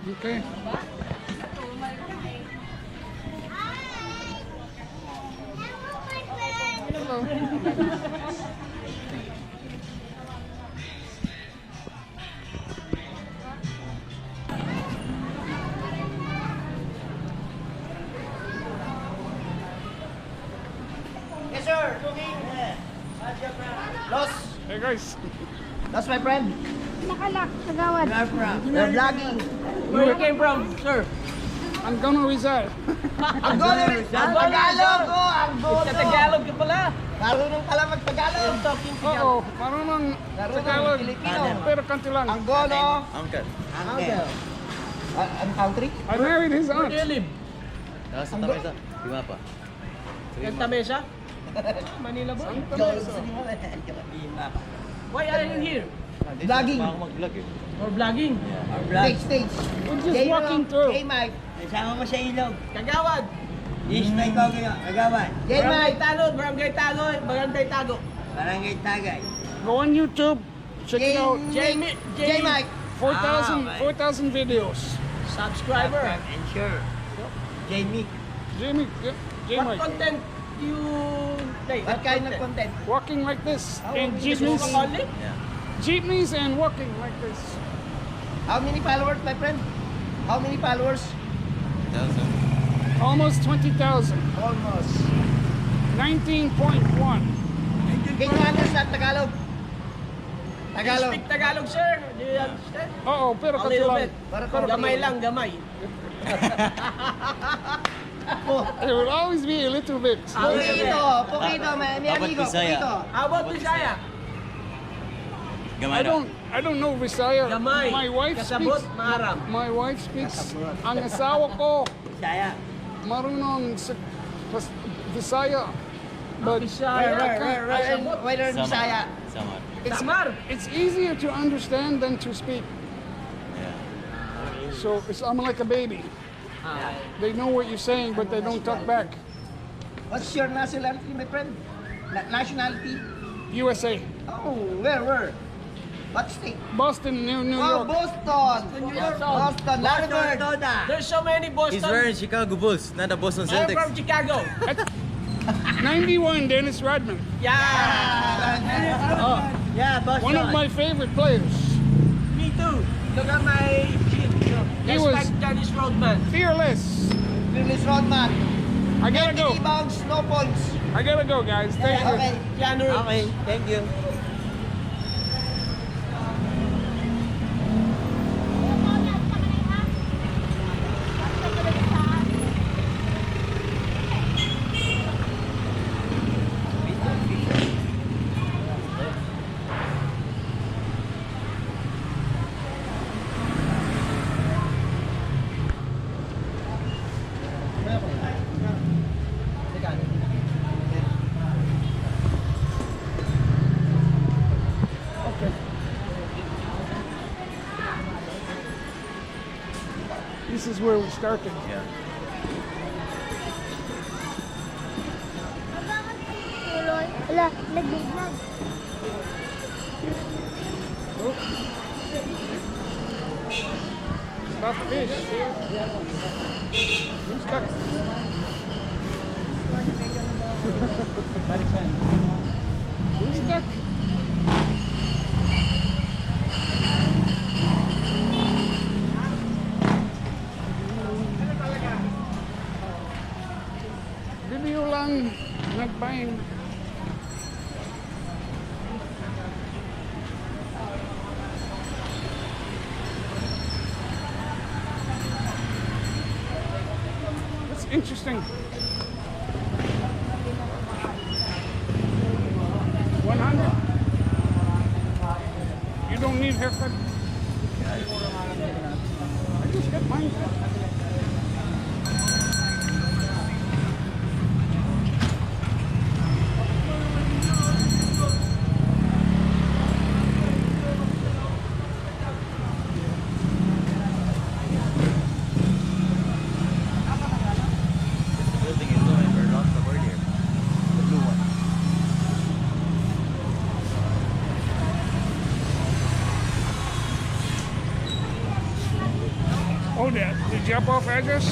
Okay. Hello. Yes, sir. Lost. Hey guys. Lost, my friend. Nakalak, kagawad. We're vlogging. Where you came from, sir? I'm gonna Rizal. Anggolo. Tagalog ko. Anggolo. Sa Tagalog ka pala. Marunong pala mag-Tagalog. Talking to Oo, marunong Tagalog. Filipino. Pero kanti lang. Anggolo. Uncle. Uncle. Ang country? I married his Where aunt. do you live? Sa Tamesa. Di ba pa? Santa Mesa? Manila ba? Why are you here? Vlogging. Ako mag-vlog eh. For vlogging? Stage. We're just walking through. Hey, Mike. Kasama mo sa ilog. Kagawad! Ismay ko kayo, kagawan. Hey, Barangay Mike. Tago, Barangay Tago, Barangay Tago. Barangay Tagay. Go on YouTube. Check it out. J Mike. 4,000 videos. Subscriber. And sure. Jamie. Jamie, yeah, J What Mike. content you play? What kind of content? Walking like this and Jesus jeepneys. only? Jeepneys and walking like this. How many followers, my friend? How many followers? Almost 20,000. Almost. 19.1. Can you understand Tagalog? You Tagalog. speak Tagalog, sir? Do you understand? Oo, pero A kanti little lang. bit. Gamay lang, gamay. It will always be a little bit. Poquito. Poquito, mi amigo. Bisaya? Poquito. How about Bisaya? I don't know Visaya. Gamay. My wife Kasabot, speaks. maharap. My wife speaks. Ang asawa ko Saya. marunong sa Visaya. But Bisaya. Whether in Bisaya. Samar. Samar. it's easier to understand than to speak. Yeah. So I'm like a baby. They know what you're saying, but they don't talk back. What's your nationality, my friend? Nationality? USA, Oh, where? What state? Boston, New Oh, York. Boston. New York. Boston. Larry Toda. There's so many He's Boston. wearing Chicago Bulls, not the Boston I'm from Celtics. Chicago. 91, Dennis Rodman. Yeah. Oh, yeah, Boston. One of my favorite players. Me too. Look at my chin. He Just was- like Dennis Rodman. Fearless. Phyllis Rodman. I gotta go. Rebounds, no points. I gotta go, guys. Thank you. Okay. Keanu Reeves. Okay, thank you. Okay. This is where we started. Yeah. Wala, nag-vlog. Stop the fish. Who's stuck? Who's stuck? Video lang nagbayang. That's interesting. 100. You don't need haircut. I just got mine. Building is going for lots of earlier. The blue one. Oh, the drop-off address?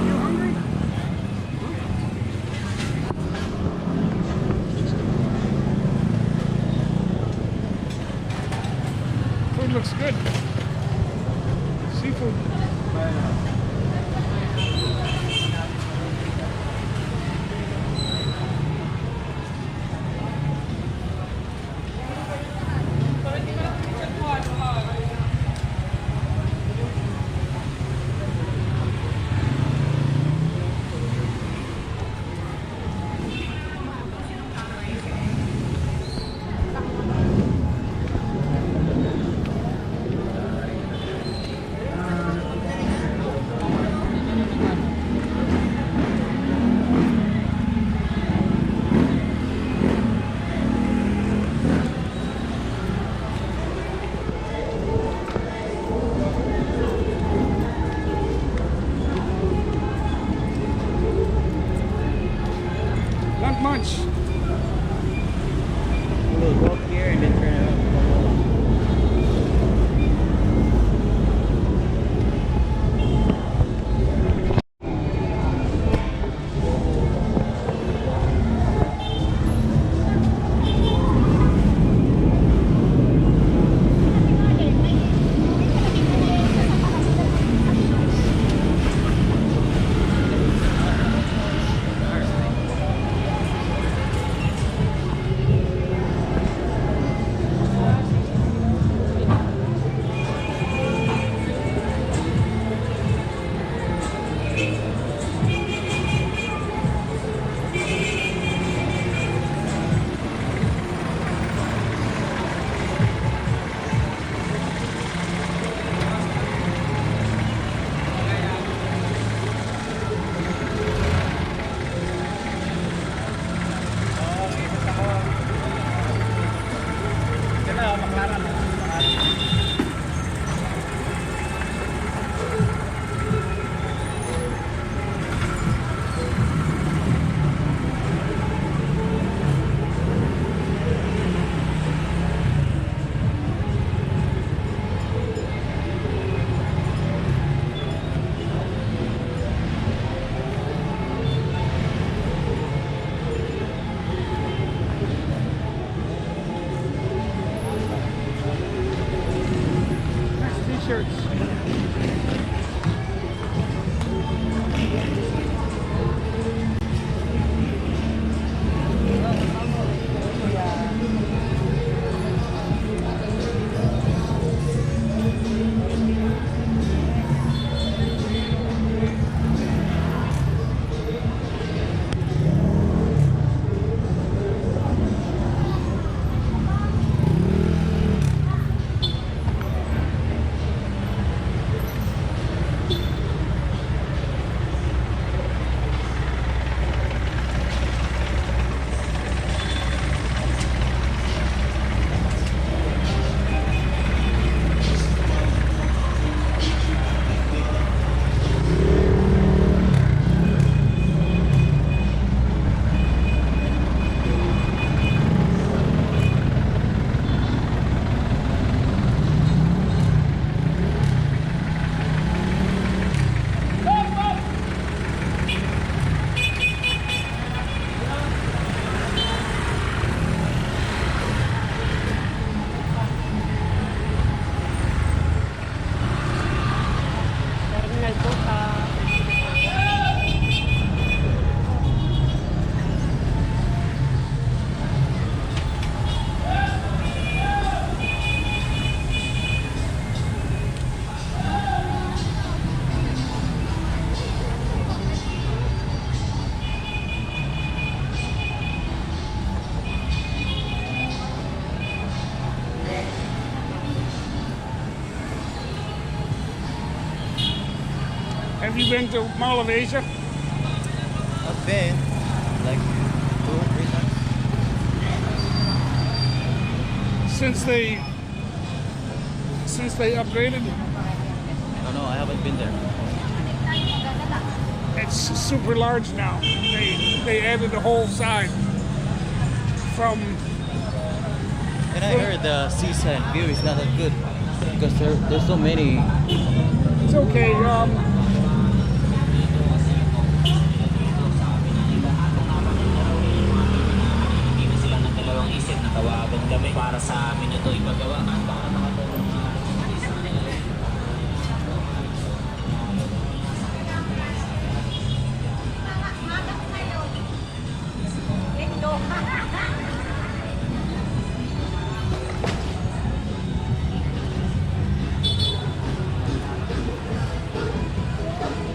You hungry? Food looks good. Seafood. Not much. We'll walk here and then turn around. Nice t-shirts. Have you been to Mall of Asia? I've been like 2 or 3 times. Since they since they upgraded? Oh no, I haven't been there. It's super large now. They added the whole side from. And I heard the seaside view is not that good because there's so many. It's okay. Tawagan kami para sa amin ito ipagawa at para makatulong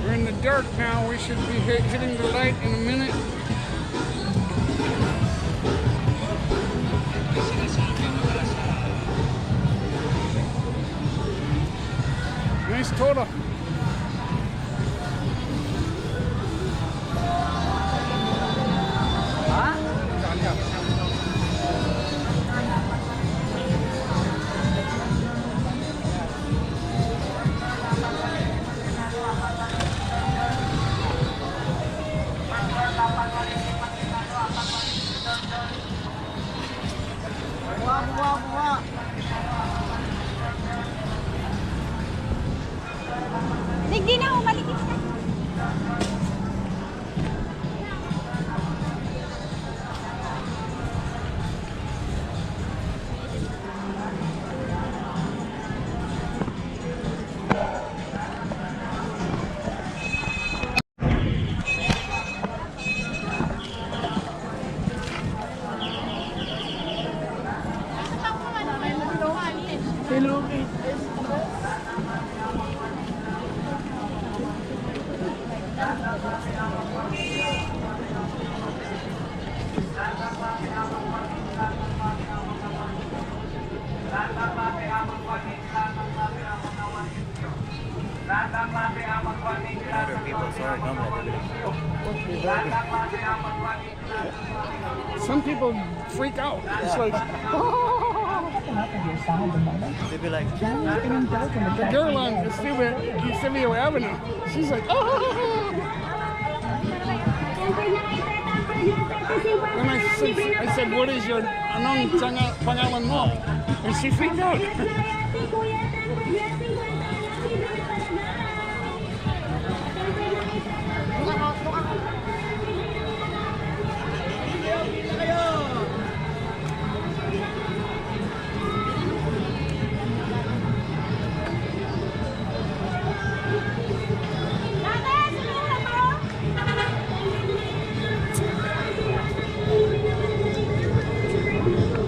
We're in the dark now. We should be hitting the light in a minute. Nice Toda. Hindi na ako malikit ka. Other people saw it coming. Some people freak out. It's like They'd be like, the girl on Eusebio Avenue. She's like, oh. When I said, what is your anong pangalan mo? And she freaked out.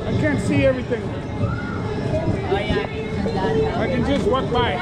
I can't see everything. I can just walk by.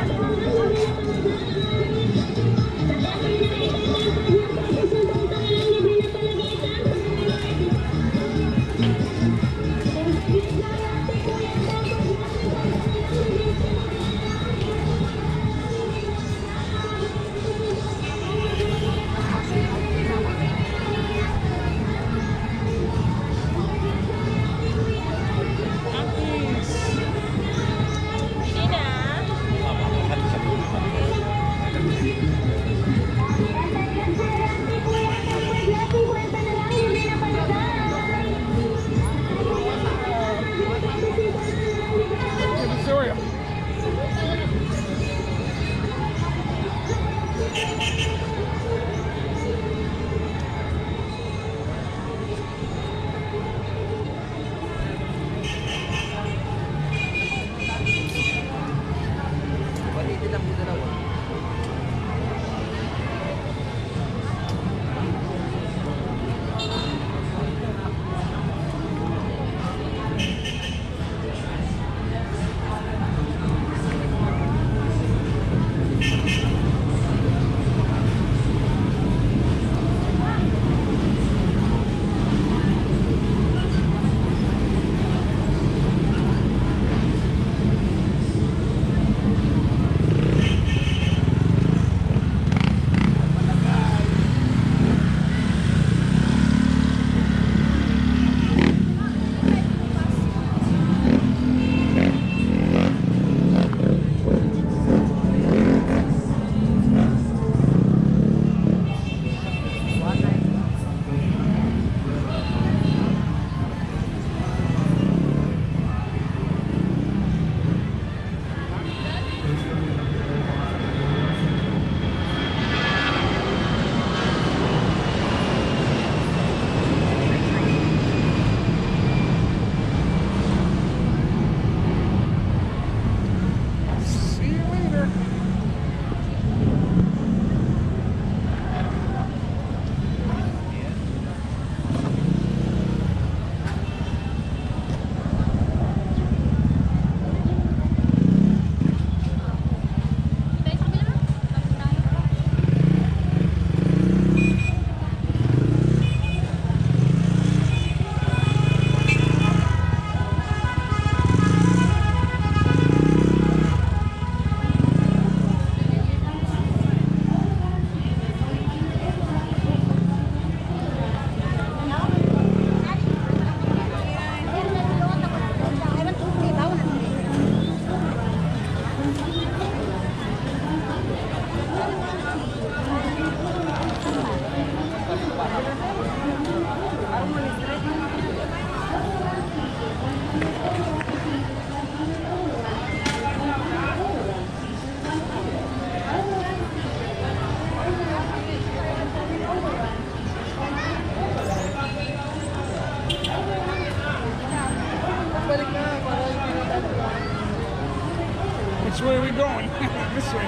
Which way are we going? This way.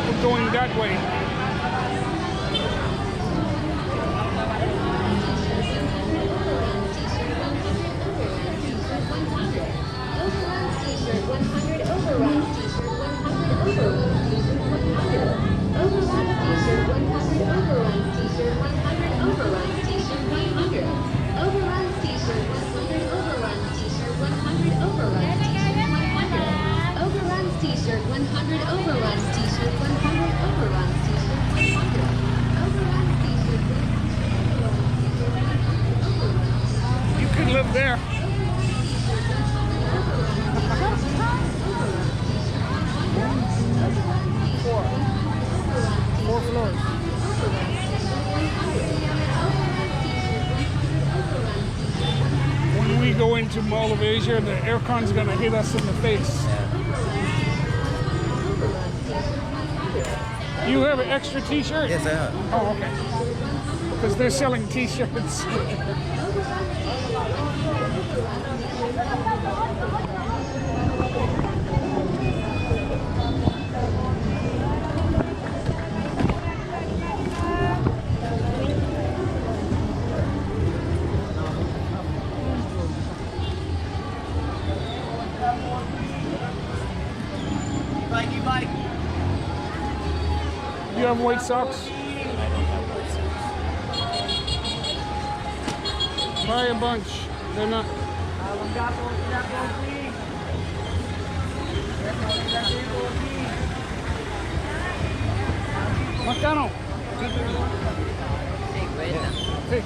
We're going that way. T-shirt 100 overruns T-shirt 100 overruns T-shirt 100 overruns T-shirt 100 You could live there. Four floors. When we go into Mall of Asia, the aircon's gonna hit us in the face. You have an extra t-shirt? Yes, I have. Oh, okay. Because they're selling t-shirts. Bike. You have white socks? Buy a bunch. They're not. Magkano? Hey.